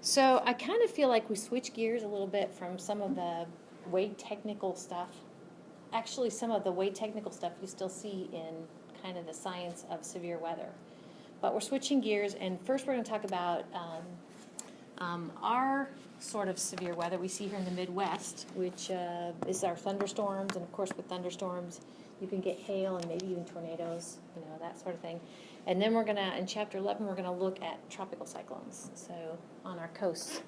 So I kind of feel like we switch gears a little bit from some of the way technical stuff. Actually, some of the way technical stuff you still see in kind of the science of severe weather. But we're switching gears, and first we're going to talk about our sort of severe weather we see here in the Midwest, which is our thunderstorms, and of course with thunderstorms you can get hail and maybe even tornadoes, you know, that sort of thing. And then we're going to, in Chapter 11, we're going to look at tropical cyclones, so on our coasts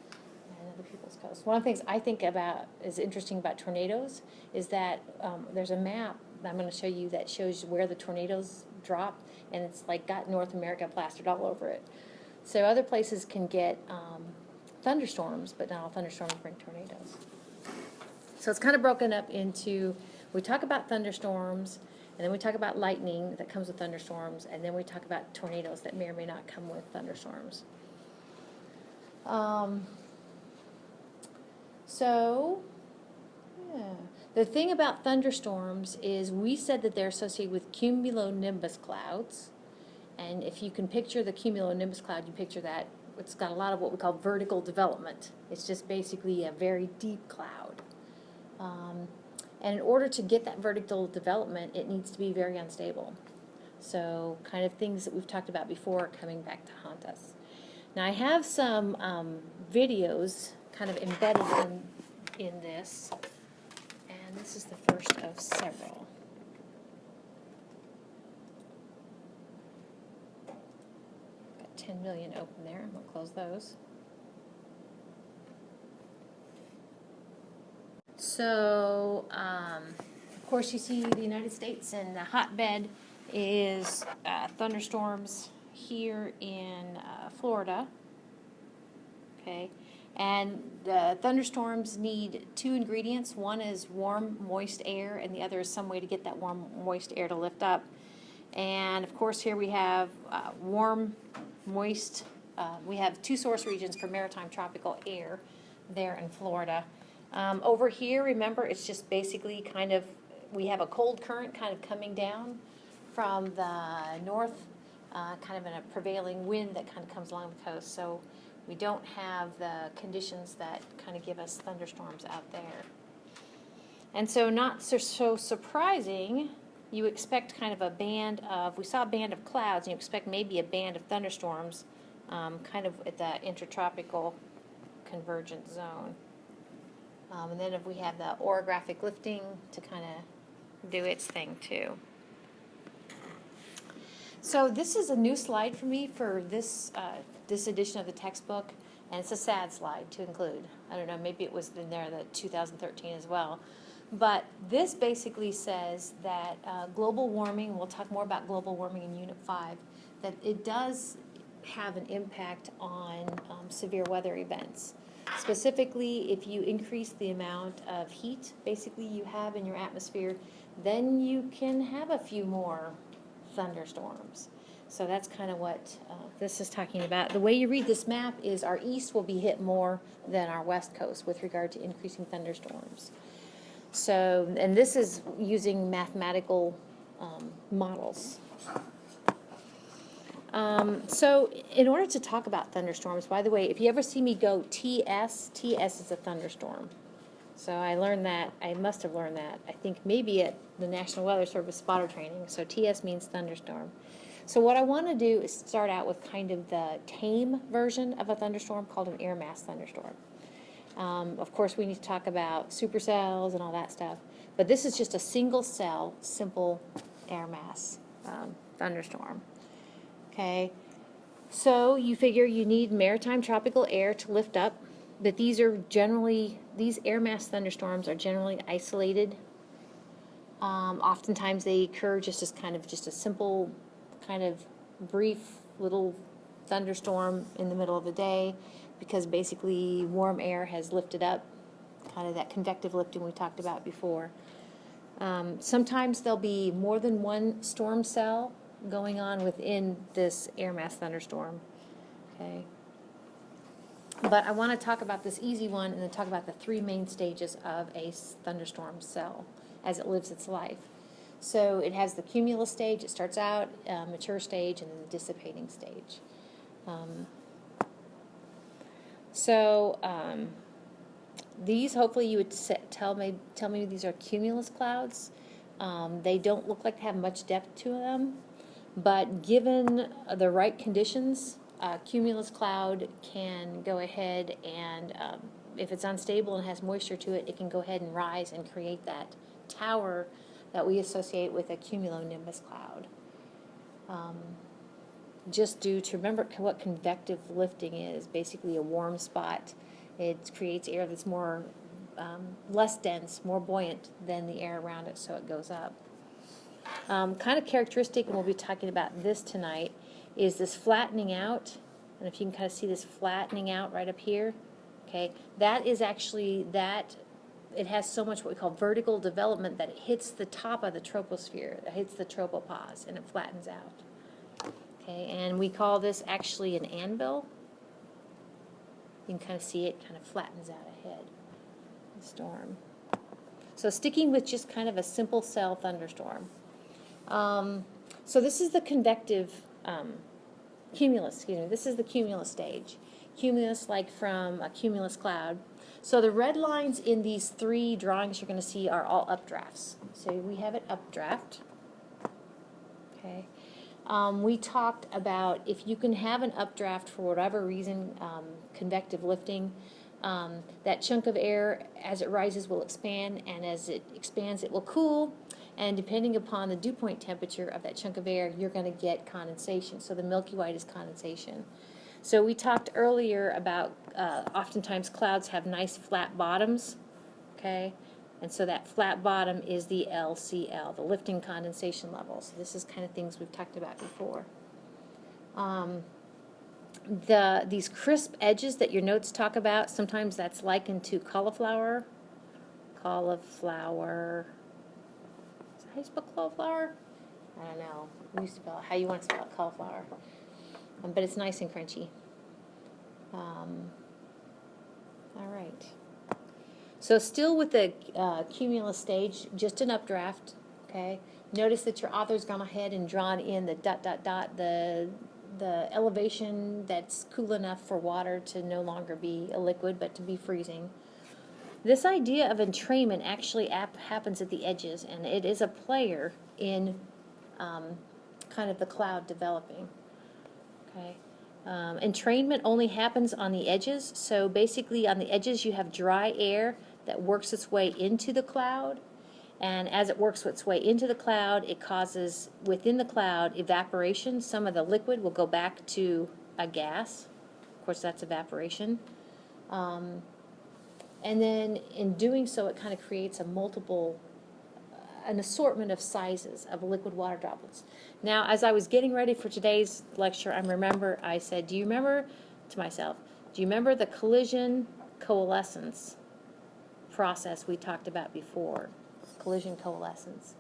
and other people's coasts. One of the things I think about is interesting about tornadoes is that there's a map that I'm going to show you that shows where the tornadoes drop, and it's like got North America plastered all over it. So other places can get thunderstorms, but not all thunderstorms bring tornadoes. So it's kind of broken up into, we talk about thunderstorms, and then we talk about lightning that comes with thunderstorms, and then we talk about tornadoes that may or may not come with thunderstorms. The thing about thunderstorms is we said that they're associated with cumulonimbus clouds. And if you can picture the cumulonimbus cloud, you picture that it's got a lot of what we call vertical development. It's just basically a very deep cloud. And in order to get that vertical development, it needs to be very unstable. So kind of things that we've talked about before are coming back to haunt us. Now I have some videos kind of embedded in this, and this is the first of several. Got 10 million open there. I'm going to close those. So, of course, you see the United States, and the hotbed is thunderstorms here in Florida. Okay, and the thunderstorms need two ingredients. One is warm, moist air, and the other is some way to get that warm, moist air to lift up. And of course, here we have warm, moist. We have two source regions for maritime tropical air there in Florida. Over here, remember, it's just basically kind of, we have a cold current kind of coming down from the north, kind of in a prevailing wind that kind of comes along the coast. So we don't have the conditions that kind of give us thunderstorms out there. And so not so surprising, you expect kind of a band of, we saw a band of clouds, and you expect maybe a band of thunderstorms kind of at the intertropical convergence zone. And then if we have the orographic lifting to kind of do its thing too. So this is a new slide for me for this this edition of the textbook, and it's a sad slide to include. I don't know, maybe it was in there the 2013 as well. But this basically says that global warming, we'll talk more about global warming in Unit 5, that it does have an impact on severe weather events. Specifically, if you increase the amount of heat basically you have in your atmosphere, then you can have a few more thunderstorms. So that's kind of what this is talking about. The way you read this map is our east will be hit more than our west coast with regard to increasing thunderstorms. So, and this is using mathematical models. So in order to talk about thunderstorms, by the way, if you ever see me go TS, TS is a thunderstorm. So I learned that, I must have learned that, I think maybe at the National Weather Service spotter training. So TS means thunderstorm. So what I want to do is start out with kind of the tame version of a thunderstorm called an air mass thunderstorm. Of course, we need to talk about supercells and all that stuff, but this is just a single cell, simple air mass thunderstorm. Okay, so you figure you need maritime tropical air to lift up, but these are generally, these air mass thunderstorms are generally isolated. Oftentimes they occur just as kind of just a simple, kind of brief little thunderstorm in the middle of the day, because basically warm air has lifted up, kind of that convective lifting we talked about before. Sometimes there'll be more than one storm cell going on within this air mass thunderstorm. Okay. But I want to talk about this easy one and then talk about the three main stages of a thunderstorm cell as it lives its life. So it has the cumulus stage, it starts out, mature stage, and then the dissipating stage. So these, hopefully you would tell me these are cumulus clouds. They don't look like they have much depth to them, but given the right conditions, cumulus cloud can go ahead and, if it's unstable and has moisture to it, it can go ahead and rise and create that tower that we associate with a cumulonimbus cloud. Just due to, remember what convective lifting is, basically a warm spot. It creates air that's more, less dense, more buoyant than the air around it, so it goes up. Kind of characteristic, and we'll be talking about this tonight, is this flattening out. And if you can kind of see this flattening out right up here, okay, that is actually that. It has so much what we call vertical development that it hits the top of the troposphere, it hits the tropopause, and it flattens out. Okay, and we call this actually an anvil. You can kind of see it kind of flattens out ahead. The storm. So sticking with just kind of a simple cell thunderstorm. So this is the convective cumulus. Excuse me. This is the cumulus stage. Cumulus, like from a cumulus cloud. So the red lines in these three drawings you're going to see are all updrafts. So we have it updraft. Okay. We talked about if you can have an updraft for whatever reason, convective lifting, that chunk of air as it rises will expand, and as it expands it will cool, and depending upon the dew point temperature of that chunk of air, you're going to get condensation. So the Milky Way is condensation. So we talked earlier about oftentimes clouds have nice flat bottoms, okay? And so that flat bottom is the LCL, the lifting condensation level. So this is kind of things we've talked about before. These crisp edges that your notes talk about, sometimes that's likened to cauliflower. Cauliflower. Is that how you spell cauliflower? I don't know. You spell it how you want to spell it, cauliflower. But it's nice and crunchy. All right. So still with the cumulus stage, just an updraft, okay? Notice that your author's gone ahead and drawn in the ... the elevation that's cool enough for water to no longer be a liquid, but to be freezing. This idea of entrainment actually happens at the edges, and it is a player in kind of the cloud developing, okay? Entrainment only happens on the edges, so basically on the edges you have dry air that works its way into the cloud, and as it works its way into the cloud, it causes within the cloud evaporation. Some of the liquid will go back to a gas. Of course, that's evaporation. And then in doing so, it kind of creates an assortment of sizes of liquid water droplets. Now, as I was getting ready for today's lecture, I said, do you remember, to myself, do you remember the collision coalescence process we talked about before? Collision coalescence.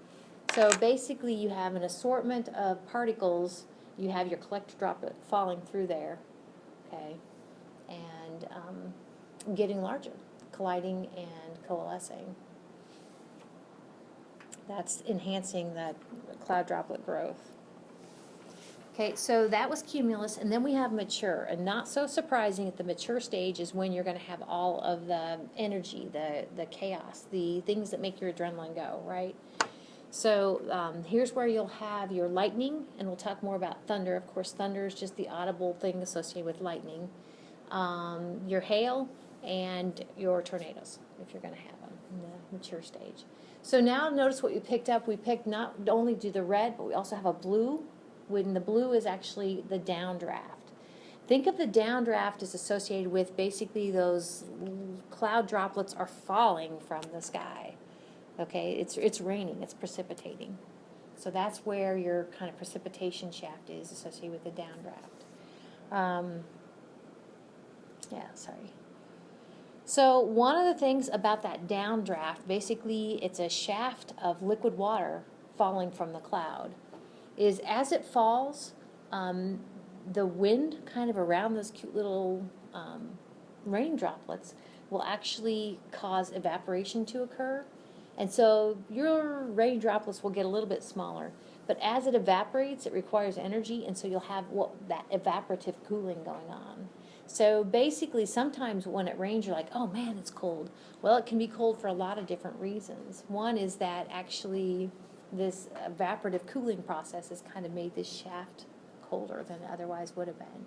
So basically you have an assortment of particles, you have your collector droplet falling through there, okay, and getting larger, colliding and coalescing. That's enhancing that cloud droplet growth. Okay, so that was cumulus, and then we have mature, and not so surprising at the mature stage is when you're going to have all of the energy, the chaos, the things that make your adrenaline go, right? So here's where you'll have your lightning, and we'll talk more about thunder. Of course, thunder is just the audible thing associated with lightning. Your hail and your tornadoes, if you're going to have them in the mature stage. So now notice what we picked up. We picked not only do the red, but we also have a blue. When the blue is actually the downdraft. Think of the downdraft as associated with basically those cloud droplets are falling from the sky. Okay, it's raining, it's precipitating. So that's where your kind of precipitation shaft is associated with the downdraft. So one of the things about that downdraft, basically it's a shaft of liquid water falling from the cloud, is as it falls, the wind kind of around those cute little rain droplets will actually cause evaporation to occur. And so your rain droplets will get a little bit smaller. But as it evaporates, it requires energy, and so you'll have that evaporative cooling going on. So basically, sometimes when it rains, you're like, oh man, it's cold. Well, it can be cold for a lot of different reasons. One is that actually this evaporative cooling process has kind of made this shaft colder than it otherwise would have been.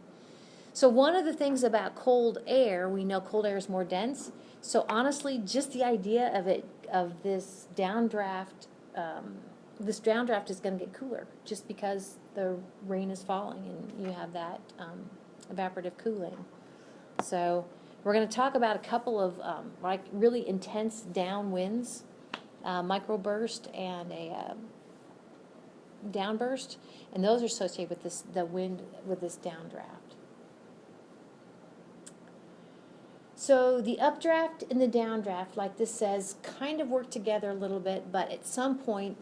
So one of the things about cold air, we know cold air is more dense. So honestly, just the idea of it, of this downdraft is going to get cooler just because the rain is falling and you have that evaporative cooling. So we're going to talk about a couple of like really intense downwinds, microburst and a downburst, and those are associated with this, the wind with this downdraft. So the updraft and the downdraft, like this says, kind of work together a little bit, but at some point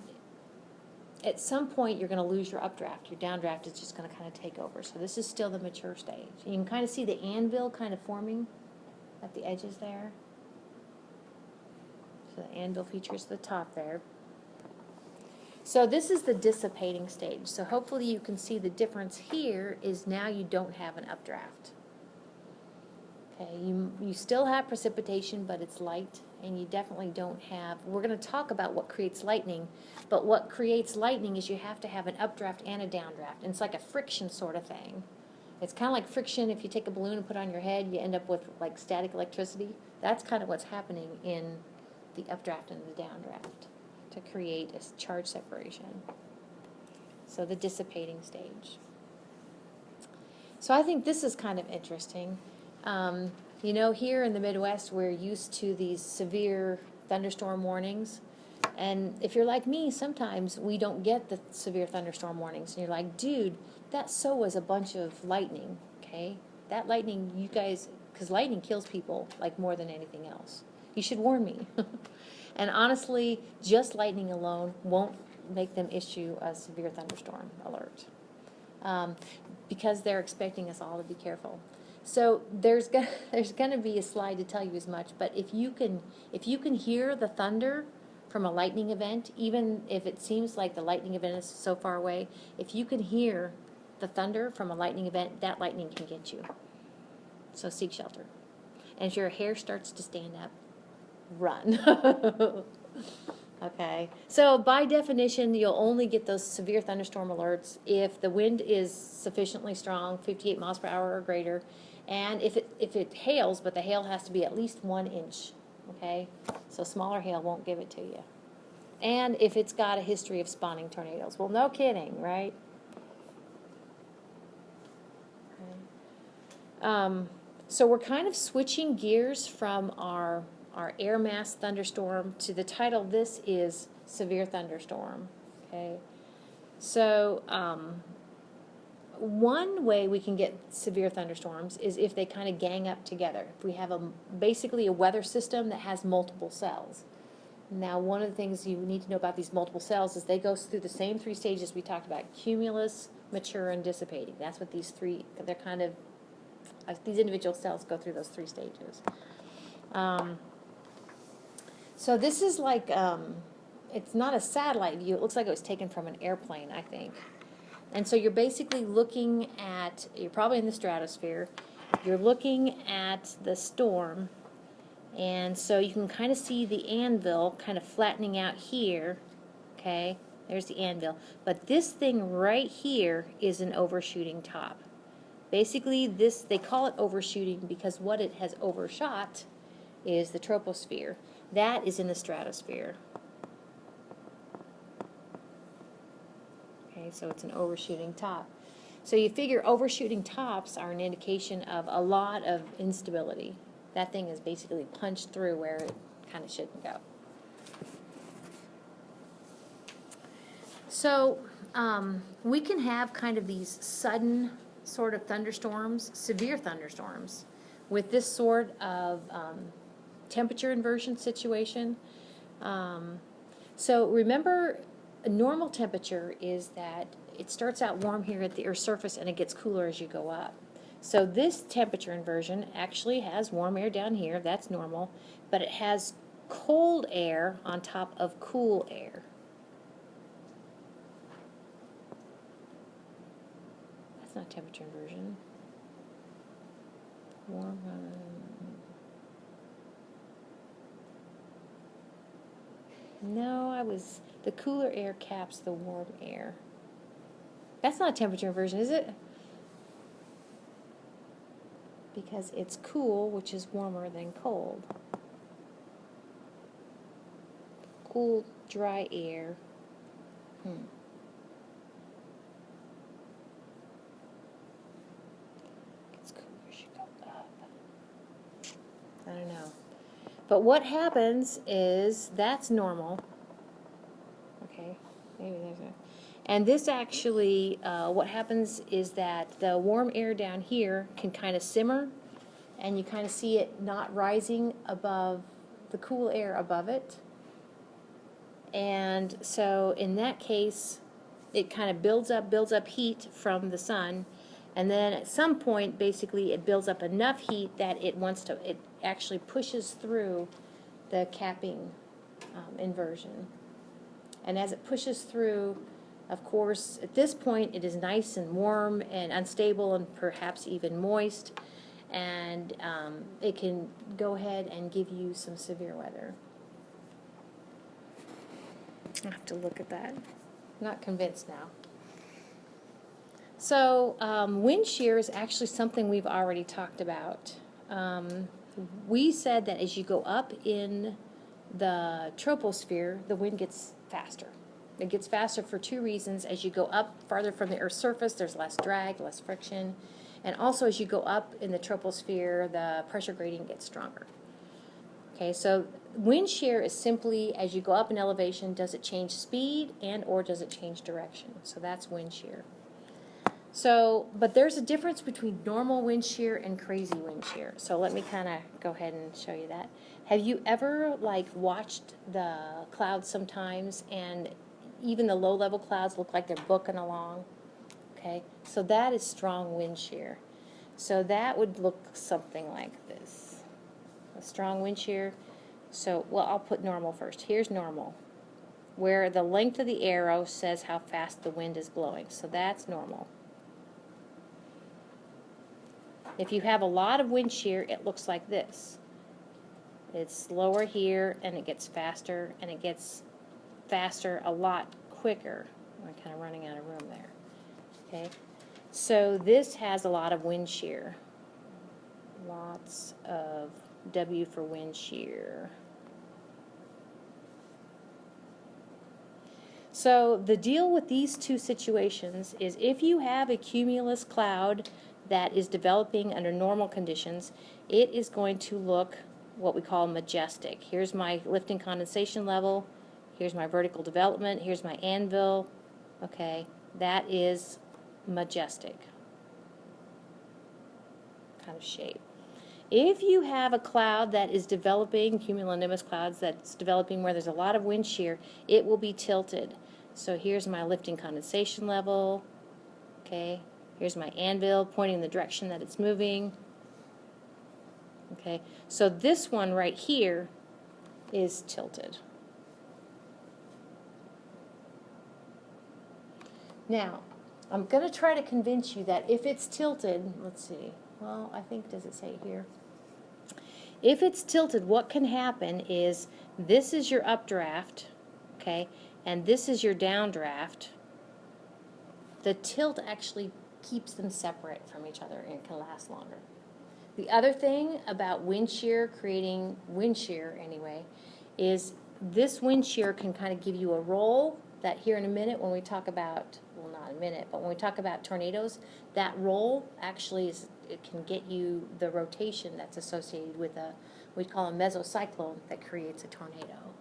you're going to lose your updraft. Your downdraft is just going to kind of take over. So this is still the mature stage. You can kind of see the anvil kind of forming at the edges there. So the anvil features the top there. So this is the dissipating stage. So hopefully you can see the difference here is now you don't have an updraft. Okay, you still have precipitation, but it's light, and you definitely don't have, we're going to talk about what creates lightning, but what creates lightning is you have to have an updraft and a downdraft, and it's like a friction sort of thing. It's kind of like friction. If you take a balloon and put it on your head, you end up with like static electricity. That's kind of what's happening in the updraft and the downdraft to create a charge separation. So the dissipating stage. So I think this is kind of interesting. You know, here in the Midwest, we're used to these severe thunderstorm warnings. And if you're like me, sometimes we don't get the severe thunderstorm warnings. And you're like, dude, that so was a bunch of lightning, okay? That lightning, you guys, because lightning kills people like more than anything else. You should warn me. And honestly, just lightning alone won't make them issue a severe thunderstorm alert. Because they're expecting us all to be careful. So there's going to be a slide to tell you as much, but if you can hear the thunder from a lightning event, even if it seems like the lightning event is so far away, if you can hear the thunder from a lightning event, that lightning can get you. So seek shelter. And if your hair starts to stand up, run. Okay. So by definition, you'll only get those severe thunderstorm alerts if the wind is sufficiently strong, 58 miles per hour or greater, and if it hails, but the hail has to be at least 1 inch. Okay. So smaller hail won't give it to you. And if it's got a history of spawning tornadoes. Well, no kidding, right? Okay. So we're kind of switching gears from our air mass thunderstorm to the title. This is severe thunderstorm. Okay, so one way we can get severe thunderstorms is if they kind of gang up together. If we have basically a weather system that has multiple cells. Now, one of the things you need to know about these multiple cells is they go through the same 3 stages we talked about: cumulus, mature, and dissipating. That's what these three. They're kind of these individual cells go through those 3 stages. So this is like, it's not a satellite view. It looks like it was taken from an airplane, I think. And so you're basically looking at, you're probably in the stratosphere. You're looking at the storm. And so you can kind of see the anvil kind of flattening out here. Okay, there's the anvil. But this thing right here is an overshooting top. Basically, they call it overshooting because what it has overshot is the troposphere. That is in the stratosphere. Okay, so it's an overshooting top. So you figure overshooting tops are an indication of a lot of instability. That thing is basically punched through where it kind of shouldn't go. So we can have kind of these sudden sort of thunderstorms, severe thunderstorms, with this sort of temperature inversion situation. So remember, a normal temperature is that it starts out warm here at the Earth's surface and it gets cooler as you go up. So this temperature inversion actually has warm air down here, that's normal, but it has cold air on top of cool air. That's not temperature inversion. Warm. No, the cooler air caps the warm air. That's not temperature inversion, is it? Because it's cool, which is warmer than cold. Cool, dry air. It's cooler as you go up. I don't know. But what happens is that's normal. Okay, maybe there's a... And this actually, what happens is that the warm air down here can kind of simmer, and you kind of see it not rising above the cool air above it. And so in that case, it kind of builds up heat from the sun, and then at some point, basically, it builds up enough heat that it actually pushes through the capping inversion. And as it pushes through, of course, at this point, it is nice and warm and unstable and perhaps even moist, and it can go ahead and give you some severe weather. I have to look at that. I'm not convinced now. So wind shear is actually something we've already talked about. We said that as you go up in the troposphere, the wind gets faster. It gets faster for two reasons. As you go up farther from the Earth's surface, there's less drag, less friction. And also as you go up in the troposphere, the pressure gradient gets stronger. Okay, so wind shear is simply as you go up in elevation, does it change speed and or does it change direction? So that's wind shear. So, but there's a difference between normal wind shear and crazy wind shear. So let me kind of go ahead and show you that. Have you ever watched the clouds sometimes, and even the low-level clouds look like they're booking along? Okay, so that is strong wind shear. So that would look something like this. A strong wind shear. So, well, I'll put normal first. Here's normal, where the length of the arrow says how fast the wind is blowing. So that's normal. If you have a lot of wind shear, it looks like this. It's slower here, and it gets faster, and it gets faster a lot quicker. I'm kind of running out of room there. Okay, so this has a lot of wind shear. Lots of W for wind shear. So the deal with these two situations is if you have a cumulus cloud that is developing under normal conditions, it is going to look what we call majestic. Here's my lifting condensation level. Here's my vertical development. Here's my anvil. Okay, that is majestic kind of shape. If you have a cloud that is developing, cumulonimbus clouds that's developing where there's a lot of wind shear, it will be tilted. So here's my lifting condensation level. Okay, here's my anvil pointing in the direction that it's moving. Okay, so this one right here is tilted. Now, I'm going to try to convince you that if it's tilted, let's see, well, I think, does it say here? If it's tilted, what can happen is this is your updraft, okay, and this is your downdraft. The tilt actually keeps them separate from each other and can last longer. The other thing about wind shear, creating wind shear anyway, is this wind shear can kind of give you a roll that here in a minute when we talk about, well, not a minute, but when we talk about tornadoes, that roll actually is, it can get you the rotation that's associated with a, we call a mesocyclone that creates a tornado.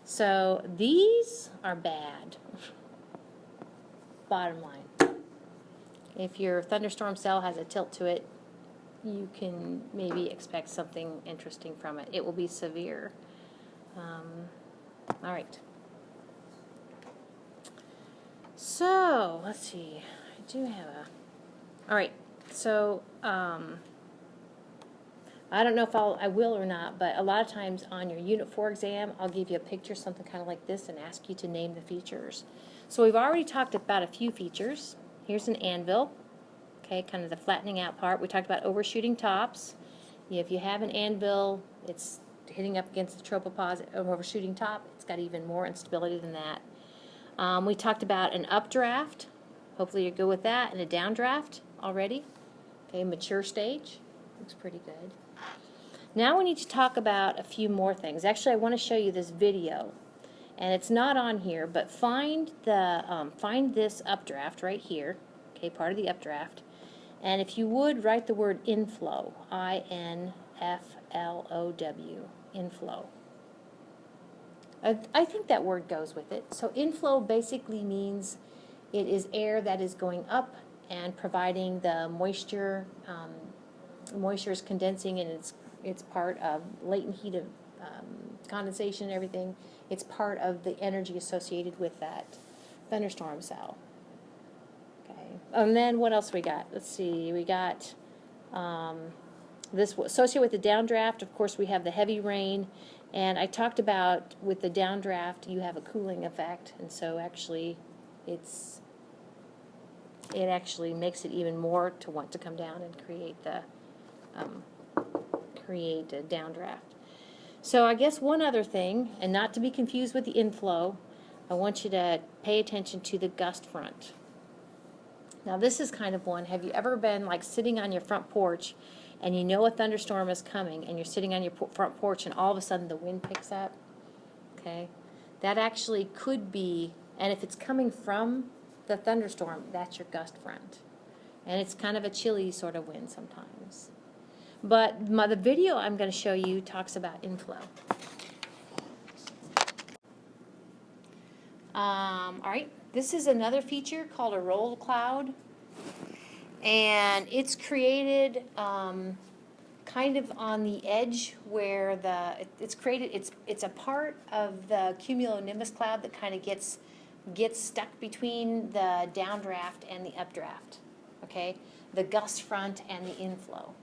So these are bad. Bottom line. If your thunderstorm cell has a tilt to it, you can maybe expect something interesting from it. It will be severe. All right. So, let's see. I do have a... All right. So, I don't know if I will or not, but a lot of times on your Unit 4 exam, I'll give you a picture, something kind of like this, and ask you to name the features. So we've already talked about a few features. Here's an anvil. okay, kind of the flattening out part. We talked about overshooting tops. If you have an anvil, it's hitting up against the tropopause of overshooting top. It's got even more instability than that. We talked about an updraft. Hopefully you're good with that. And a downdraft already. Okay, mature stage. Looks pretty good. Now we need to talk about a few more things. Actually, I want to show you this video. And it's not on here, but find this updraft right here. Okay, part of the updraft. And if you would, write the word inflow. I-N-F-L-O-W. Inflow. I think that word goes with it. So inflow basically means it is air that is going up and providing the moisture. Moisture is condensing, and it's part of latent heat of condensation and everything. It's part of the energy associated with that thunderstorm cell. Okay. And then what else we got? Let's see. We got this associated with the downdraft. Of course, we have the heavy rain. And I talked about with the downdraft, you have a cooling effect, and so actually, it actually makes it even more to want to come down and create a downdraft. So I guess one other thing, and not to be confused with the inflow, I want you to pay attention to the gust front. Now this is kind of one. Have you ever been like sitting on your front porch? And you know a thunderstorm is coming, and you're sitting on your front porch, and all of a sudden the wind picks up, okay? That actually could be, and if it's coming from the thunderstorm, that's your gust front. And it's kind of a chilly sort of wind sometimes. But the video I'm going to show you talks about inflow. All right, this is another feature called a roll cloud. And it's created kind of on the edge where it's a part of the cumulonimbus cloud that kind of gets stuck between the downdraft and the updraft, okay? The gust front and the inflow.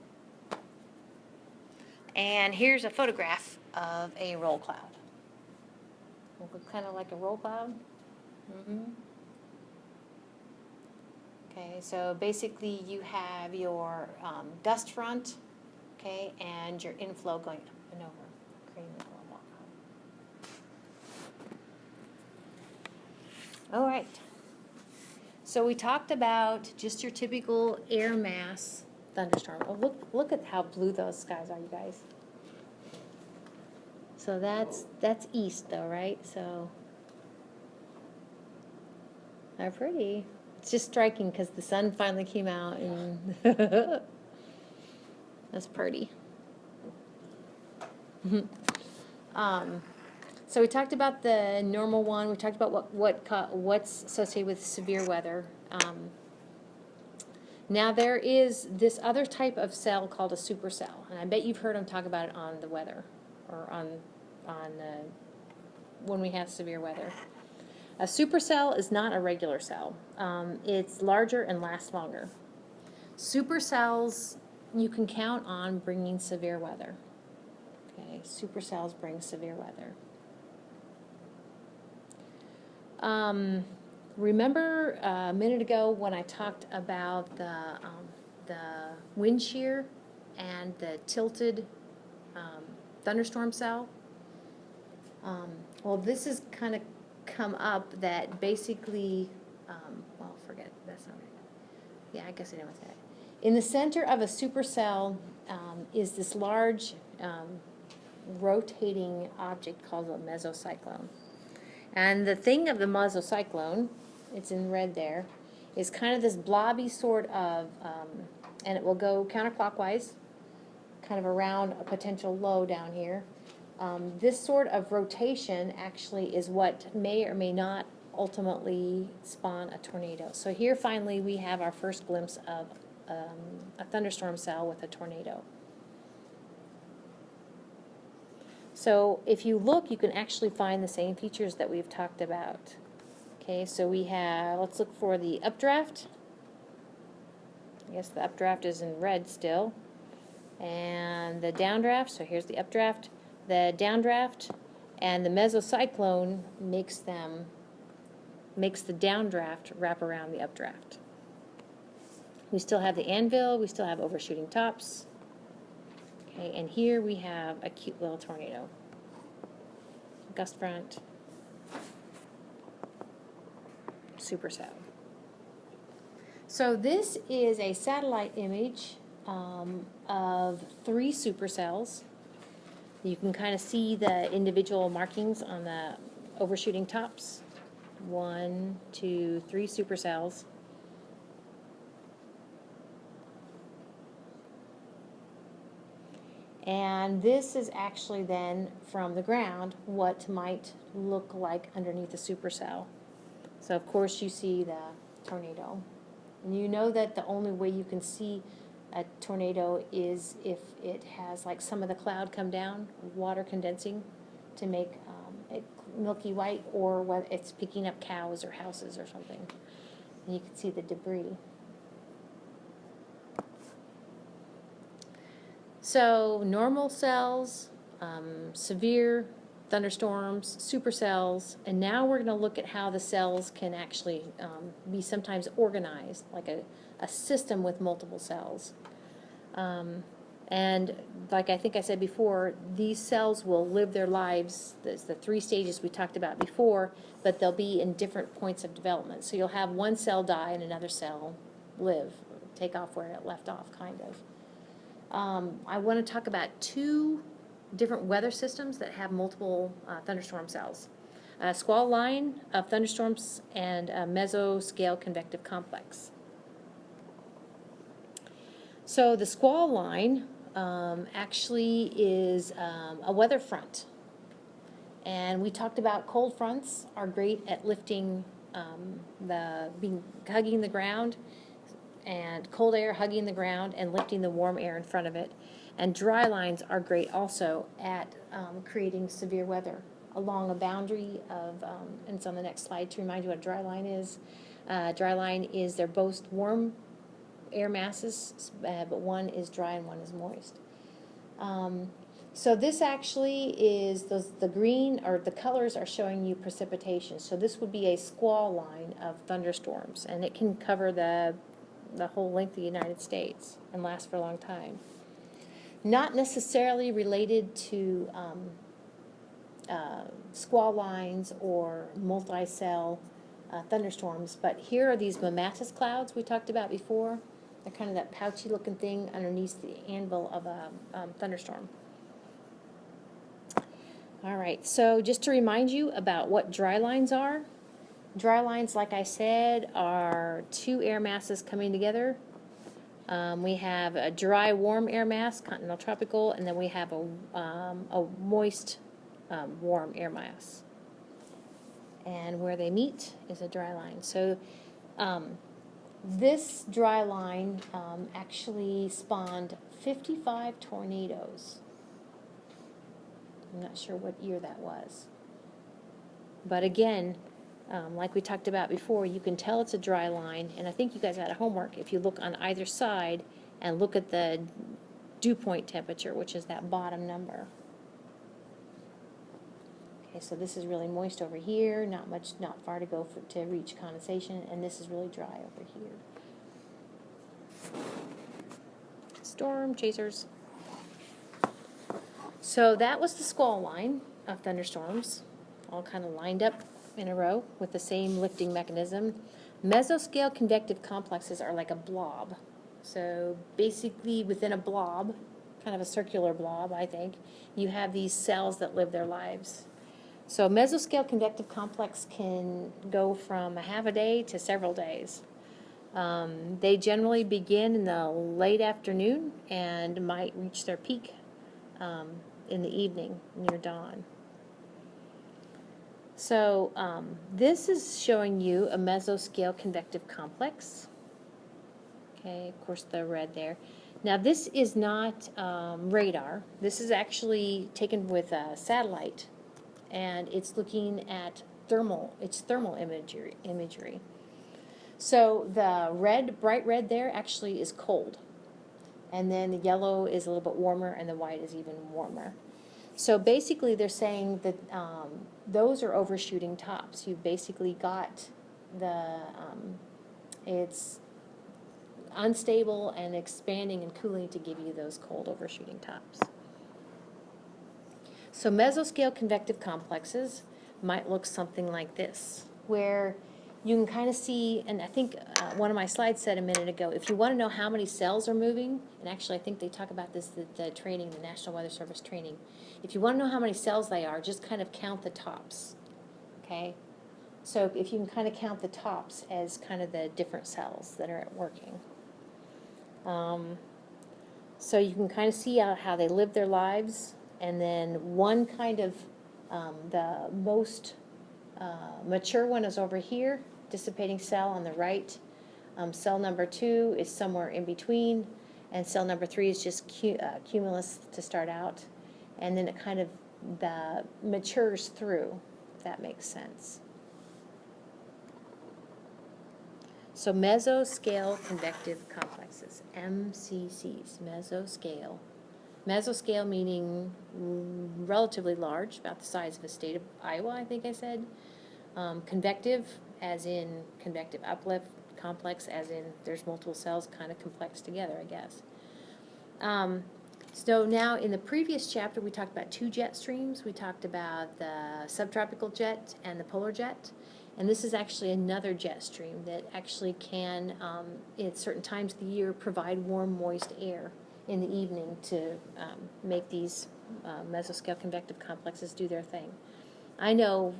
And here's a photograph of a roll cloud. Look kind of like a roll cloud. Mm-hmm. Okay, so basically you have your gust front, okay, and your inflow going up and over, creating the roll cloud. All right. So we talked about just your typical air mass thunderstorm. Oh, look at how blue those skies are, you guys. So that's east, though, right? So they're pretty. It's just striking because the sun finally came out, and that's pretty. So we talked about the normal one. We talked about what's associated with severe weather. Now there is this other type of cell called a supercell, and I bet you've heard them talk about it on the weather, or on when we have severe weather. A supercell is not a regular cell. It's larger and lasts longer. Supercells you can count on bringing severe weather. Okay, supercells bring severe weather. Remember a minute ago when I talked about the wind shear and the tilted thunderstorm cell? Well, this is kind of come up that basically, well, forget, that's not right. Yeah, I guess I didn't want to say that. In the center of a supercell is this large rotating object called a mesocyclone. And the thing of the mesocyclone, it's in red there, is kind of this blobby sort of, and it will go counterclockwise, kind of around a potential low down here. This sort of rotation actually is what may or may not ultimately spawn a tornado. So here finally we have our first glimpse of a thunderstorm cell with a tornado. So if you look, you can actually find the same features that we've talked about. Okay, so we have, let's look for the updraft. I guess the updraft is in red still. And the downdraft, so here's the updraft, the downdraft, and the mesocyclone makes the downdraft wrap around the updraft. We still have the anvil, we still have overshooting tops. Okay, and here we have a cute little tornado. Gust front. Supercell. So this is a satellite image of 3 supercells. You can kind of see the individual markings on the overshooting tops. 1, 2, 3 supercells. And this is actually then, from the ground, what might look like underneath a supercell. So of course you see the tornado. And you know that the only way you can see a tornado is if it has like some of the cloud come down, water condensing to make it milky white, or whether it's picking up cows or houses or something. And you can see the debris. So normal cells, severe thunderstorms, supercells, and now we're going to look at how the cells can actually be sometimes organized, like a system with multiple cells. And like I think I said before, these cells will live their lives, the 3 stages we talked about before, but they'll be in different points of development. So you'll have one cell die and another cell live, take off where it left off, kind of. I want to talk about 2 different weather systems that have multiple thunderstorm cells. A Squall line of thunderstorms and a Mesoscale convective complex. So the Squall line actually is a weather front. And we talked about cold fronts are great at lifting, hugging the ground, and cold air hugging the ground and lifting the warm air in front of it. And dry lines are great also at creating severe weather along a boundary of, and it's on the next slide to remind you what a dry line is. Dry line is they're both warm air masses, but one is dry and one is moist. So this actually is, the green, or the colors are showing you precipitation. So this would be a squall line of thunderstorms, and it can cover the whole length of the United States and last for a long time. Not necessarily related to squall lines or multi-cell thunderstorms, but here are these molasses clouds we talked about before. They're kind of that pouchy looking thing underneath the anvil of a thunderstorm. All right, so just to remind you about what dry lines are. Dry lines, like I said, are 2 air masses coming together. We have a dry, warm air mass, continental tropical, and then we have a moist, warm air mass. And where they meet is a dry line. So this dry line actually spawned 55 tornadoes. I'm not sure what year that was. But again, like we talked about before, you can tell it's a dry line, and I think you guys had a homework if you look on either side and look at the dew point temperature, which is that bottom number. Okay, so this is really moist over here, not far to go to reach condensation, and this is really dry over here. Storm chasers. So that was the squall line of thunderstorms, all kind of lined up in a row with the same lifting mechanism. Mesoscale convective complexes are like a blob. So basically within a blob, kind of a circular blob, I think, you have these cells that live their lives. So mesoscale convective complex can go from a half a day to several days. They generally begin in the late afternoon and might reach their peak in the evening near dawn. So this is showing you a mesoscale convective complex. Okay, of course the red there. Now this is not radar. This is actually taken with a satellite, and it's looking at thermal imagery. So the red, bright red there actually is cold. And then the yellow is a little bit warmer, and the white is even warmer. So basically they're saying that those are overshooting tops. You've basically got the, it's unstable and expanding and cooling to give you those cold overshooting tops. So mesoscale convective complexes might look something like this, where you can kind of see, and I think one of my slides said a minute ago, if you want to know how many cells are moving, and actually I think they talk about this at the training, the National Weather Service training, if you want to know how many cells they are, just kind of count the tops, okay? So if you can kind of count the tops as kind of the different cells that are working. So you can kind of see how they live their lives, and then one kind of, the most mature one is over here, dissipating cell on the right. Cell number 2 is somewhere in between, and cell number 3 is just cumulus to start out, and then it kind of matures through, if that makes sense. So mesoscale convective complexes, MCCs, mesoscale. Mesoscale meaning relatively large, about the size of a state of Iowa, I think I said. Convective, as in convective uplift. Complex, as in there's multiple cells kind of complex together, I guess. So now in the previous chapter we talked about 2 jet streams. We talked about the subtropical jet and the polar jet. And this is actually another jet stream that actually can, at certain times of the year, provide warm, moist air in the evening to make these mesoscale convective complexes do their thing. I know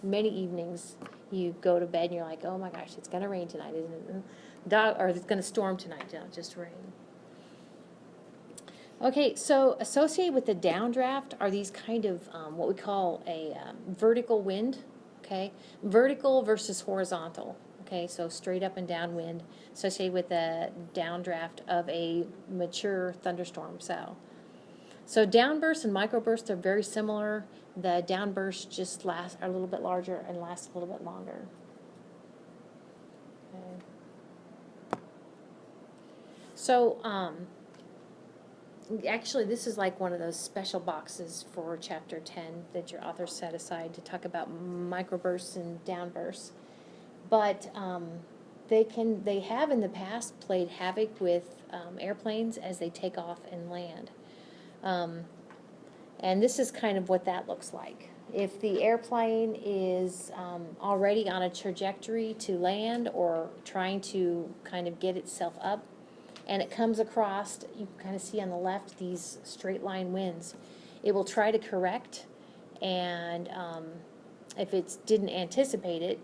many evenings you go to bed and you're like, oh my gosh, it's going to rain tonight, isn't it? Or it's going to storm tonight, not just rain. Okay, so associated with the downdraft are these kind of what we call a vertical wind. Okay, vertical versus horizontal. Okay, so straight up and down wind associated with the downdraft of a mature thunderstorm cell. So downbursts and microbursts are very similar. The downbursts just are a little bit larger and last a little bit longer. Okay. So actually, this is like one of those special boxes for Chapter 10 that your author set aside to talk about microbursts and downbursts. But they have in the past played havoc with airplanes as they take off and land. And this is kind of what that looks like. If the airplane is already on a trajectory to land or trying to kind of get itself up, and it comes across, you can kind of see on the left these straight line winds. It will try to correct, and if it didn't anticipate it,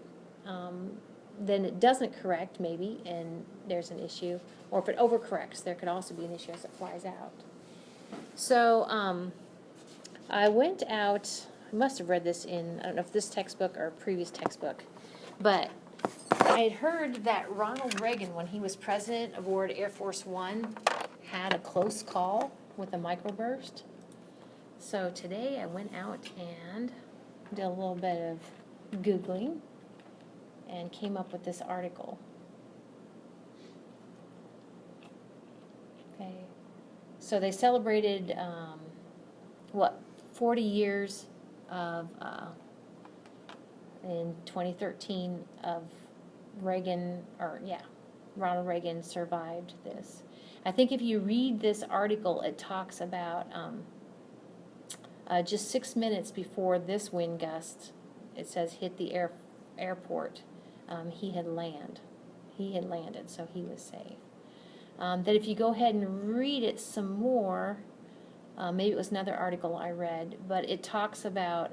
then it doesn't correct maybe, and there's an issue. Or if it overcorrects, there could also be an issue as it flies out. So I went out, I must have read this in, I don't know if this textbook or a previous textbook, but I had heard that Ronald Reagan, when he was president aboard Air Force One, had a close call with a microburst. So today I went out and did a little bit of Googling and came up with this article. Okay, so they celebrated, 40 years of, in 2013 of Ronald Reagan survived this. I think if you read this article, it talks about just 6 minutes before this wind gust, it says hit the airport, he had landed, so he was safe. That if you go ahead and read it some more, maybe it was another article I read, but it talks about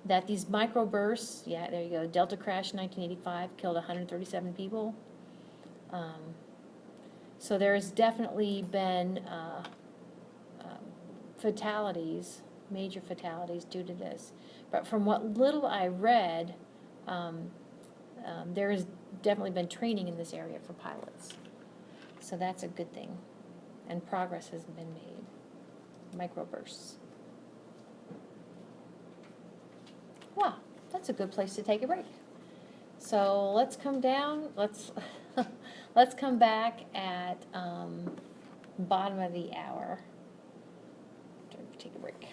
that these microbursts, yeah, there you go, Delta crash in 1985, killed 137 people. So there's definitely been fatalities, major fatalities due to this. But from what little I read, there has definitely been training in this area for pilots. So that's a good thing. And progress has been made. Microbursts. Wow, that's a good place to take a break. So let's come down. Let's come back at bottom of the hour. Take a break.